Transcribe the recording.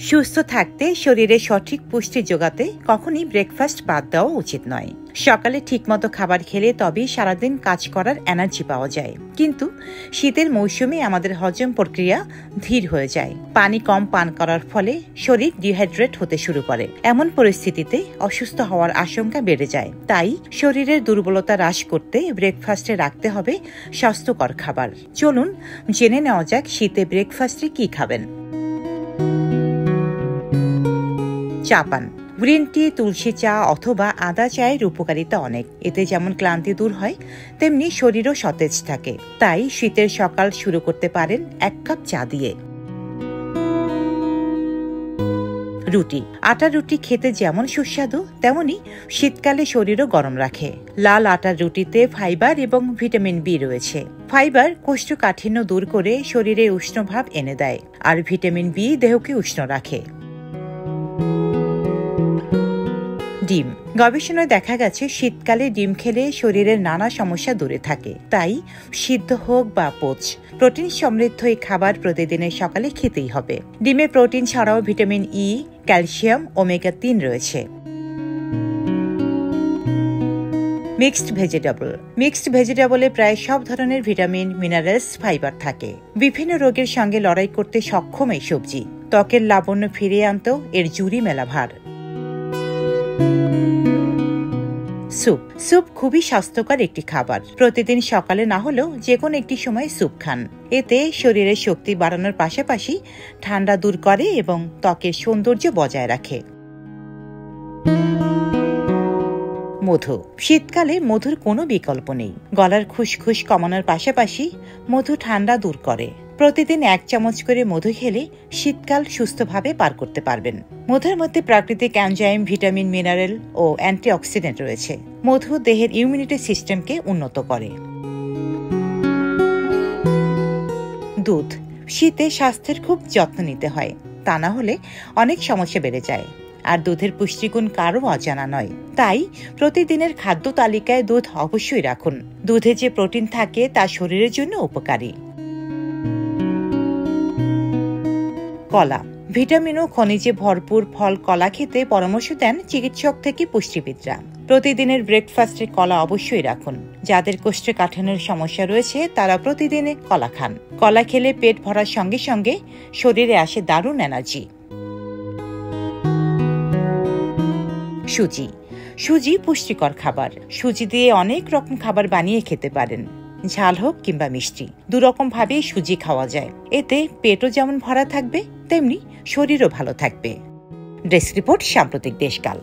সুস্থ থাকতে শরীরে সঠিক পুষ্টি যোগাতে কখনই ব্রেকফাস্ট বাদ দেওয়া উচিত নয়। সকালে ঠিকমতো খাবার খেলে তবেই সারাদিন কাজ করার এনার্জি পাওয়া যায়। কিন্তু শীতের মৌসুমে আমাদের হজম প্রক্রিয়া ধীর হয়ে যায়। পানি কম পান করার ফলে শরীর ডিহাইড্রেট হতে শুরু করে। এমন পরিস্থিতিতে অসুস্থ হওয়ার আশঙ্কা বেড়ে যায়। তাই শরীরের দুর্বলতা হ্রাস করতে ব্রেকফাস্টে রাখতে হবে স্বাস্থ্যকর খাবার। চলুন জেনে নেওয়া যাক শীতে ব্রেকফাস্টে কি খাবেন। চা পান। গ্রিন টি, তুলসী চা অথবা আদা চায়ের উপকারিতা অনেক। এতে যেমন ক্লান্তি দূর হয়, তেমনি শরীরও সতেজ থাকে। তাই শীতের সকাল শুরু করতে পারেন 1 কাপ চা দিয়ে। রুটি। আটার রুটি খেতে যেমন সুস্বাদু, তেমনি শীতকালে শরীরও গরম রাখে। লাল আটার রুটিতে ফাইবার এবং ভিটামিন বি রয়েছে। ফাইবার কোষ্ঠকাঠিন্য দূর করে শরীরে উষ্ণভাব এনে দেয়, আর ভিটামিন বি দেহকে উষ্ণ রাখে। ডিম। গবেষণায় দেখা গেছে শীতকালে ডিম খেলে শরীরের নানা সমস্যা দূরে থাকে। তাই সিদ্ধ হোক বা পোচ, প্রোটিন সমৃদ্ধ এই খাবার প্রতিদিনের সকালে খেতেই হবে। ডিমে প্রোটিন ছাড়াও ভিটামিন ই, ক্যালসিয়াম, ওমেগা 3 রয়েছে। Mixed vegetable. মিক্সড ভেজিটেবলে প্রায় সব ধরনের ভিটামিন, মিনারেলস, ফাইবার থাকে। বিভিন্ন রোগের সঙ্গে লড়াই করতে সক্ষম এই সবজি। ত্বকের লাবণ্য ফিরিয়ে আনতেও এর জুড়ি মেলা ভার। স্যুপ। স্যুপ খুবই স্বাস্থ্যকর একটি খাবার। প্রতিদিন সকালে না হলেও যে কোনো একটি সময় স্যুপ খান। এতে শরীরের শক্তি বাড়ানোর পাশাপাশি ঠান্ডা দূর করে এবং ত্বকের সৌন্দর্য বজায় রাখে। মধু। শীতকালে মধুর কোনো বিকল্প নেই। গলার খুসখুস কমানোর পাশাপাশি মধু ঠান্ডা দূর করে। প্রতিদিন 1 চামচ করে মধু খেলে শীতকাল সুস্থভাবে পার করতে পারবেন। মধুর মধ্যে প্রাকৃতিক এনজাইম, ভিটামিন, মিনারেল ও অ্যান্টিঅক্সিডেন্ট রয়েছে। মধু দেহের ইমিউনিটি সিস্টেমকে উন্নত করে। দুধ। শীতে স্বাস্থ্যের খুব যত্ন নিতে হয়, তা না হলে অনেক সমস্যা বেড়ে যায়। আর দুধের পুষ্টিগুণ কারও অজানা নয়। তাই প্রতিদিনের খাদ্য তালিকায় দুধ অবশ্যই রাখুন। দুধে যে প্রোটিন থাকে তা শরীরের জন্য উপকারী। কলা। ভিটামিন ও খনিজে ভরপুর ফল কলা খেতে পরামর্শ দেন চিকিৎসক থেকে পুষ্টিবিদরা। প্রতিদিনের ব্রেকফাস্টে কলা অবশ্যই রাখুন। যাদের কোষ্ঠকাঠিন্যের সমস্যা রয়েছে তারা প্রতিদিনে কলা খান। কলা খেলে পেট ভরার সঙ্গে সঙ্গে শরীরে আসে দারুণ এনার্জি। সুজি। সুজি পুষ্টিকর খাবার। সুজি দিয়ে অনেক রকম খাবার বানিয়ে খেতে পারেন। ঝাল হোক কিংবা মিষ্টি, 2 রকম ভাবেই সুজি খাওয়া যায়। এতে পেটও যেমন ভরা থাকবে, তেমনি শরীরও ভালো থাকবে। ডেস্ক রিপোর্ট, সাম্প্রতিক দেশকাল।